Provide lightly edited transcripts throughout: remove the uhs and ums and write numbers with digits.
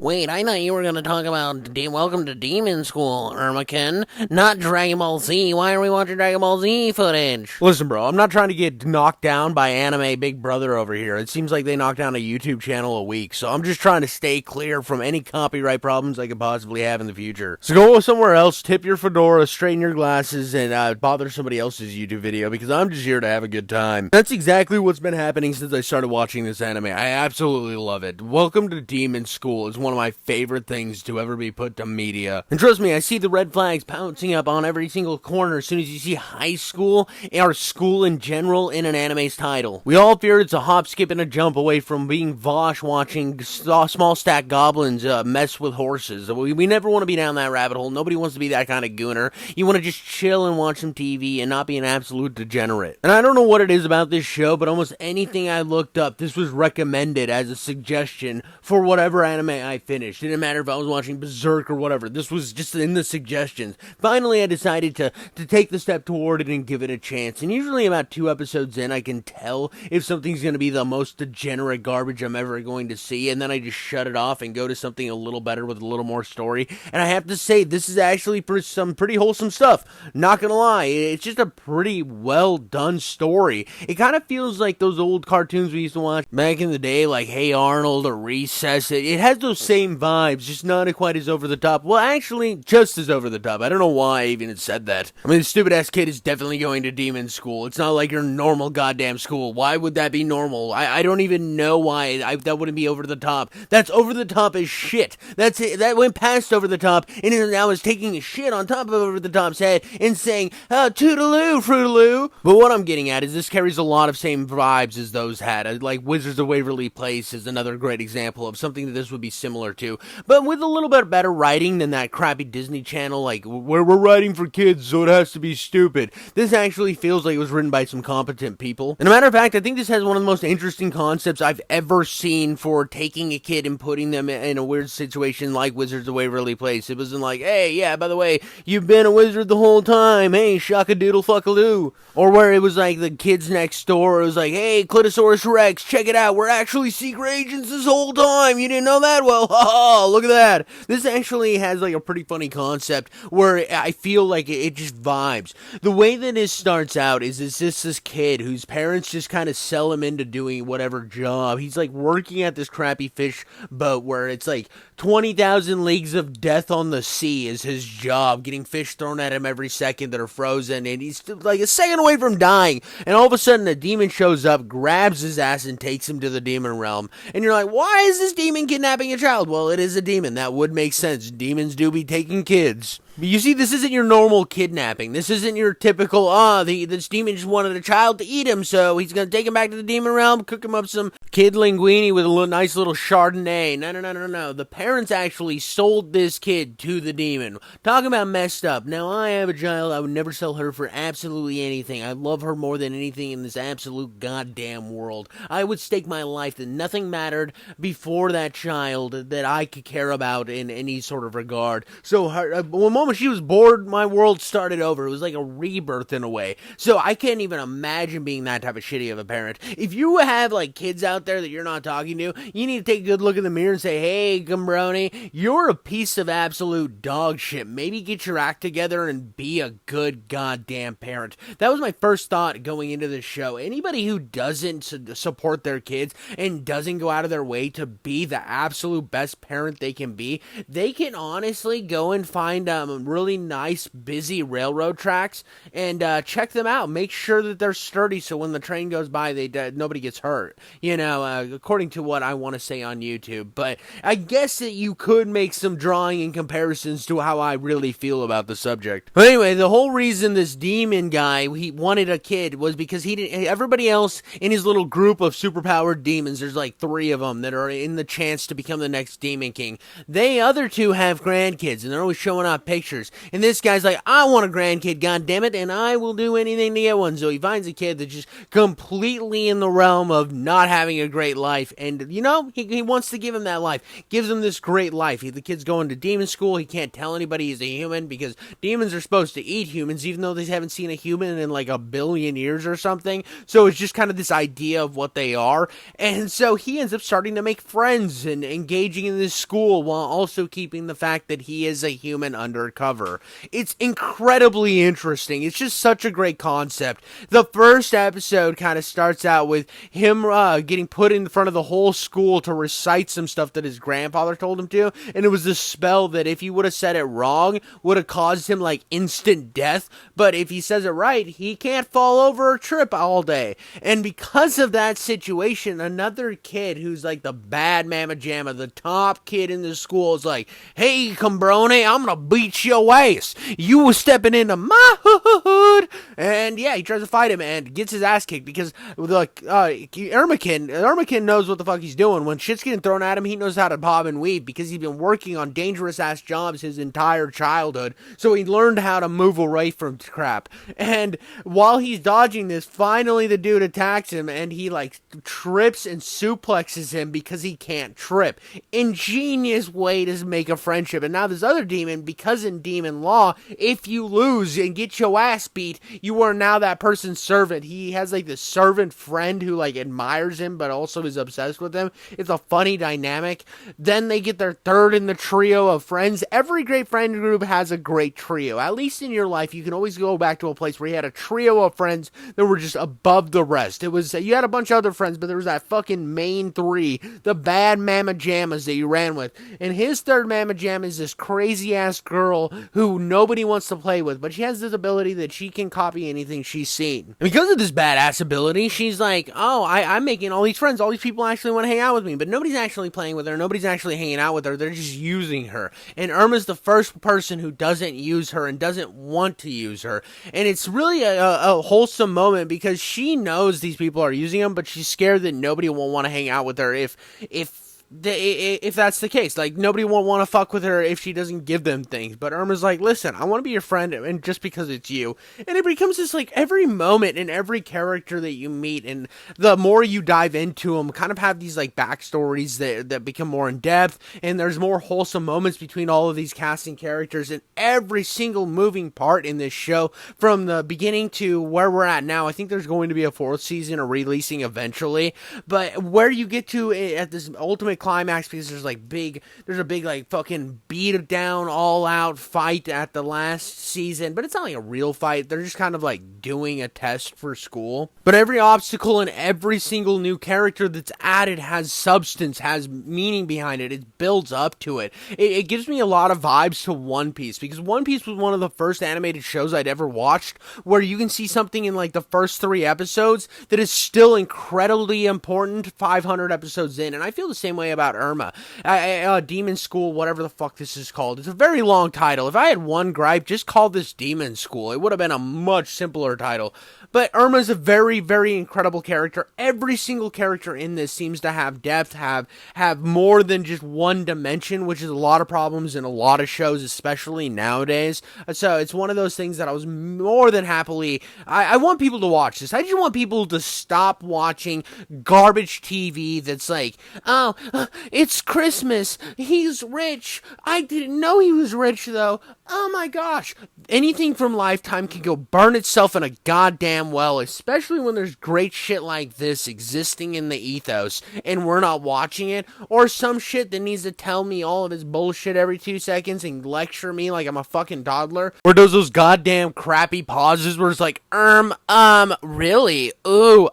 Wait, I thought you were going to talk about Welcome to Demon School, Irmaken, not Dragon Ball Z. Why are we watching Dragon Ball Z footage? Listen, bro, I'm not trying to get knocked down by Anime Big Brother over here. It seems like they knock down a YouTube channel a week, so I'm just trying to stay clear from any copyright problems I could possibly have in the future. So go somewhere else, tip your fedora, straighten your glasses, and bother somebody else's YouTube video, because I'm just here to have a good time. That's exactly what's been happening since I started watching this anime. I absolutely love it. Welcome to Demon School is one of my favorite things to ever be put to media. And trust me, I see the red flags pouncing up on every single corner as soon as you see high school, or school in general, in an anime's title. We all fear it's a hop, skip, and a jump away from being Vosh watching small stack goblins mess with horses. We never want to be down that rabbit hole. Nobody wants to be that kind of gooner. You want to just chill and watch some TV and not be an absolute degenerate. And I don't know what it is about this show, but almost anything I looked up, this was recommended as a suggestion for whatever anime I finished. It didn't matter if I was watching Berserk or whatever. This was just in the suggestions. Finally, I decided to take the step toward it and give it a chance. And usually about 2 episodes in, I can tell if something's going to be the most degenerate garbage I'm ever going to see. And then I just shut it off and go to something a little better with a little more story. And I have to say, this is actually some pretty wholesome stuff. Not going to lie. It's just a pretty well done story. It kind of feels like those old cartoons we used to watch back in the day, like Hey Arnold or Recess. It has those same vibes, just not quite as over the top. Well, actually, just as over the top. I don't know why I even said that. I mean, the stupid-ass kid is definitely going to demon school. It's not like your normal goddamn school. Why would that be normal? I don't even know why that wouldn't be over the top. That's over the top as shit. That's it. That went past over the top, and now is taking a shit on top of over the top's head and saying, toodaloo, fruitaloo. But what I'm getting at is this carries a lot of same vibes as those had. Like Wizards of Waverly Place is another great example of something that this would be similar to, but with a little bit better writing than that crappy Disney Channel, like, where we're writing for kids, so it has to be stupid. This actually feels like it was written by some competent people. And a matter of fact, I think this has one of the most interesting concepts I've ever seen for taking a kid and putting them in a weird situation like Wizards of Waverly Place. It wasn't like, hey, yeah, by the way, you've been a wizard the whole time, hey, shaka-doodle-fuck-a-doo. Or where it was like the kids next door, it was like, hey, Clitosaurus Rex, check it out, we're actually secret agents this whole time, you didn't know that? Well, haha, look at that. This actually has like a pretty funny concept where I feel like it just vibes. The way that it starts out is it's just this kid whose parents just kind of sell him into doing whatever job. He's like working at this crappy fish boat where it's like 20,000 leagues of death on the sea is his job, getting fish thrown at him every second that are frozen, and he's like a second away from dying, and all of a sudden a demon shows up, grabs his ass, and takes him to the demon realm. And you're like, why is this demon kidnapping a child? Well, it is a demon. That would make sense. Demons do be taking kids. But you see, this isn't your normal kidnapping. This isn't your typical, this demon just wanted a child to eat him, so he's going to take him back to the demon realm, cook him up some kid linguine with a nice little Chardonnay. No. The parents actually sold this kid to the demon. Talking about messed up. Now, I have a child. I would never sell her for absolutely anything. I love her more than anything in this absolute goddamn world. I would stake my life that nothing mattered before that child that I could care about in any sort of regard. So, one moment she was bored, my world started over. It was like a rebirth in a way. So I can't even imagine being that type of shitty of a parent. If you have like kids out there that you're not talking to, you need to take a good look in the mirror and say, hey, Gumbroni, you're a piece of absolute dog shit. Maybe get your act together and be a good goddamn parent. That was my first thought going into this show. Anybody who doesn't support their kids and doesn't go out of their way to be the absolute best parent they can be, they can honestly go and find really nice, busy railroad tracks and check them out. Make sure that they're sturdy so when the train goes by, nobody gets hurt. You know, according to what I want to say on YouTube. But I guess that you could make some drawing and comparisons to how I really feel about the subject. But anyway, the whole reason this demon guy, he wanted a kid was because everybody else in his little group of superpowered demons, there's like 3 of them that are in the chance to become the next Demon King. They other 2 have grandkids and they're always showing off pictures. And this guy's like, I want a grandkid, goddammit, and I will do anything to get one. So he finds a kid that's just completely in the realm of not having a great life. And, you know, he wants to give him that life. Gives him this great life. The kid's going to demon school. He can't tell anybody he's a human because demons are supposed to eat humans, even though they haven't seen a human in like 1 billion years or something. So it's just kind of this idea of what they are. And so he ends up starting to make friends and engage engaging in this school while also keeping the fact that he is a human undercover. It's incredibly interesting. It's just such a great concept. The first episode kind of starts out with him getting put in front of the whole school to recite some stuff that his grandfather told him to, and it was a spell that if he would have said it wrong, would have caused him like instant death, but if he says it right, he can't fall over or trip all day. And because of that situation, another kid who's like the bad mamma jamma, the top kid in the school, is like, hey, Cambrone, I'm gonna beat your ass. You were stepping into my hood. And yeah, he tries to fight him and gets his ass kicked because Ermakin knows what the fuck he's doing. When shit's getting thrown at him, he knows how to bob and weave because he's been working on dangerous ass jobs his entire childhood. So he learned how to move away from crap. And while he's dodging this, finally the dude attacks him and he like trips and suplexes him because he can't trip. Ingenious way to make a friendship. And now this other demon, because in demon law, if you lose and get your ass beat, you are now that person's servant. He has like this servant friend who like admires him but also is obsessed with him. It's a funny dynamic. Then they get their third in the trio of friends. Every great friend group has a great trio. At least in your life, you can always go back to a place where you had a trio of friends that were just above the rest. It was, you had a bunch of other friends, but there was that fucking main three, the bad mamma jammas that you ran with. And his third mamma jamma is this crazy ass girl who nobody wants to play with, but she has this ability that she can copy anything she's seen. And because of this badass ability, she's like, oh, I'm making all these friends. All these people actually want to hang out with me, but nobody's actually playing with her. Nobody's actually hanging out with her. They're just using her. And Irma's the first person who doesn't use her and doesn't want to use her. And it's really a wholesome moment because she knows these people are using them, but she's scared that nobody will want to hang out with her if that's the case. Like, nobody won't want to fuck with her if she doesn't give them things. But Irma's like, listen, I want to be your friend, and just because it's you. And it becomes this, like, every moment and every character that you meet, and the more you dive into them, kind of have these, like, backstories that become more in-depth, and there's more wholesome moments between all of these casting characters, and every single moving part in this show, from the beginning to where we're at now. I think there's going to be a fourth season, or releasing eventually, but where you get to at this ultimate climax, because there's a big like fucking beat down all out fight at the last season, but it's not like a real fight. They're just kind of like doing a test for school. But every obstacle and every single new character that's added has substance, has meaning behind it. It builds up to it. It gives me a lot of vibes to One Piece, because One Piece was one of the first animated shows I'd ever watched where you can see something in like the first 3 episodes that is still incredibly important 500 episodes in. And I feel the same way about Irma. Demon School, whatever the fuck this is called. It's a very long title. If I had one gripe, just call this Demon School. It would have been a much simpler title. But Irma's a very, very incredible character. Every single character in this seems to have depth, have more than just one dimension, which is a lot of problems in a lot of shows, especially nowadays. So it's one of those things that I was more than happily... I want people to watch this. I just want people to stop watching garbage TV that's like, oh, it's Christmas. He's rich. I didn't know he was rich, though. Oh my gosh. Anything from Lifetime can go burn itself in a goddamn well, especially when there's great shit like this existing in the ethos and we're not watching it, or some shit that needs to tell me all of his bullshit every 2 seconds and lecture me like I'm a fucking toddler, or does those goddamn crappy pauses where it's like, really? Ooh,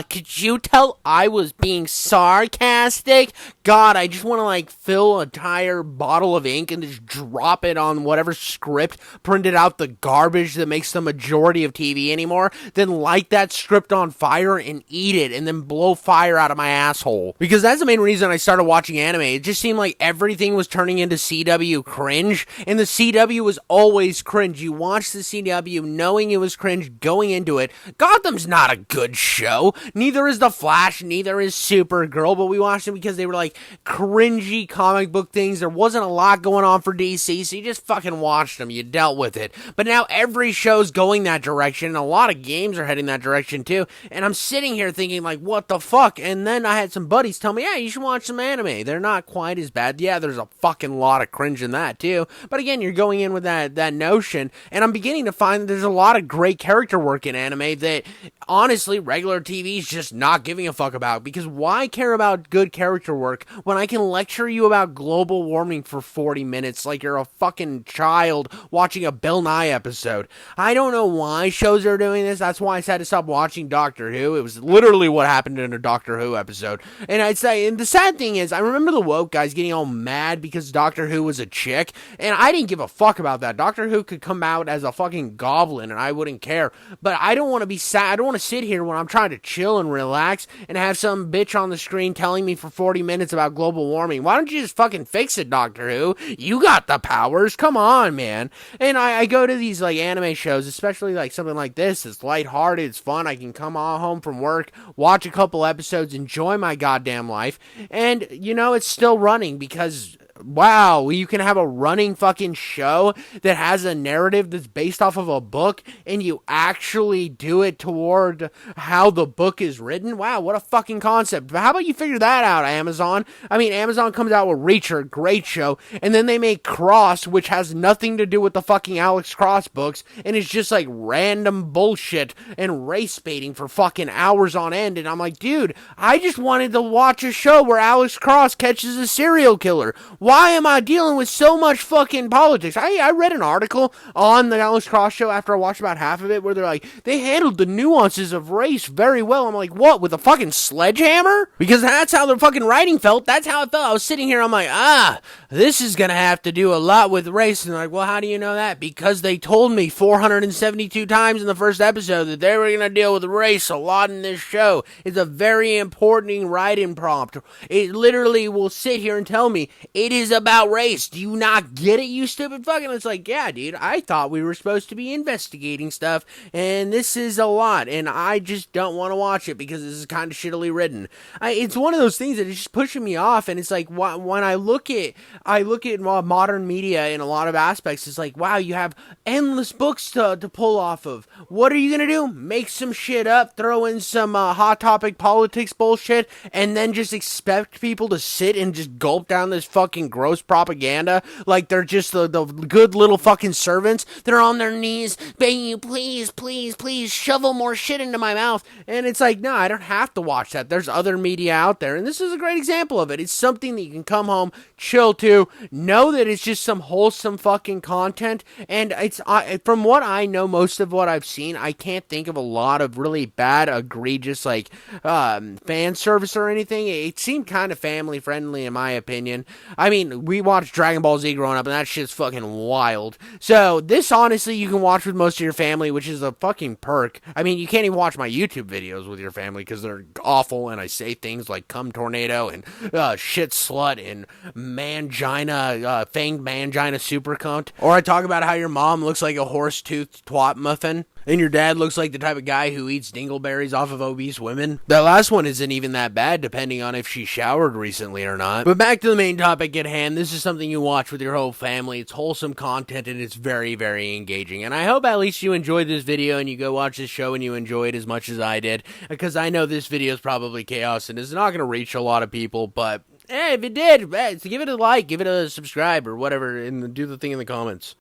could you tell I was being sarcastic? God, I just want to like fill an entire bottle of ink and just drop it on whatever script printed out the garbage that makes the majority of TV anymore, then light that script on fire and eat it, and then blow fire out of my asshole. Because that's the main reason I started watching anime. It just seemed like everything was turning into CW cringe, and the CW was always cringe. You watch the CW knowing it was cringe going into it. Gotham's not a good show. Neither is The Flash, neither is Supergirl, but we watched them because they were like cringy comic book things. There wasn't a lot going on for DC, so you just fucking watched them. You dealt with it. But now every show's going that direction, and a lot of games are heading that direction too, and I'm sitting here thinking like, what the fuck? And then I had some buddies tell me, yeah, you should watch some anime. They're not quite as bad. Yeah, there's a fucking lot of cringe in that too, but again, you're going in with that notion, and I'm beginning to find that there's a lot of great character work in anime that honestly regular TV's just not giving a fuck about, because why care about good character work work when I can lecture you about global warming for 40 minutes like you're a fucking child watching a Bill Nye episode. I don't know why shows are doing this. That's why I had to stop watching Doctor Who. It was literally what happened in a Doctor Who episode. And I'd say, and the sad thing is, I remember the woke guys getting all mad because Doctor Who was a chick, and I didn't give a fuck about that. Doctor Who could come out as a fucking goblin, and I wouldn't care. But I don't want to be sad. I don't want to sit here when I'm trying to chill and relax and have some bitch on the screen telling me for 40 minutes about global warming. Why don't you just fucking fix it, Doctor Who? You got the powers. Come on, man. And I go to these like anime shows, especially like something like this. It's lighthearted. It's fun. I can come on home from work, watch a couple episodes, enjoy my goddamn life. And, you know, it's still running because, wow, you can have a running fucking show that has a narrative that's based off of a book and you actually do it toward how the book is written. Wow, what a fucking concept. But how about you figure that out, Amazon? I mean, Amazon comes out with Reacher, great show, and then they make Cross, which has nothing to do with the fucking Alex Cross books, and it's just like random bullshit and race baiting for fucking hours on end. And I'm like, dude, I just wanted to watch a show where Alex Cross catches a serial killer. Why am I dealing with so much fucking politics? I read an article on the Alex Cross show after I watched about half of it where they're like, they handled the nuances of race very well. I'm like, what, with a fucking sledgehammer? Because that's how the fucking writing felt. That's how it felt. I was sitting here, I'm like, this is gonna have to do a lot with race. And they're like, well, how do you know that? Because they told me 472 times in the first episode that they were gonna deal with race a lot in this show. It's a very important writing prompt. It literally will sit here and tell me it is about race. Do you not get it, you stupid fucking? It's like, yeah, dude, I thought we were supposed to be investigating stuff, and this is a lot, and I just don't want to watch it because this is kind of shittily written. It's one of those things that is just pushing me off, and it's like, when I look at modern media in a lot of aspects, it's like, wow, you have endless books to pull off of. What are you gonna do? Make some shit up, throw in some hot topic politics bullshit, and then just expect people to sit and just gulp down this fucking gross propaganda like they're just the good little fucking servants that are on their knees begging you, please, please, please shovel more shit into my mouth. And it's like, no, I don't have to watch that. There's other media out there, and this is a great example of it. It's something that you can come home, chill to, know that it's just some wholesome fucking content. And it's from what I know, most of what I've seen, I can't think of a lot of really bad, egregious like fan service or anything. It seemed kind of family friendly in my opinion. I mean, we watched Dragon Ball Z growing up, and that shit's fucking wild. So this, honestly, you can watch with most of your family, which is a fucking perk. I mean, you can't even watch my YouTube videos with your family because they're awful, and I say things like "cum tornado" and "shit slut" and "mangina," "fanged mangina super cunt," or I talk about how your mom looks like a horse-toothed twat muffin. And your dad looks like the type of guy who eats dingleberries off of obese women. That last one isn't even that bad, depending on if she showered recently or not. But back to the main topic at hand, this is something you watch with your whole family. It's wholesome content, and it's very, very engaging. And I hope at least you enjoyed this video, and you go watch this show, and you enjoy it as much as I did. Because I know this video is probably chaos, and it's not going to reach a lot of people, but hey, if it did, give it a like, give it a subscribe, or whatever, and do the thing in the comments.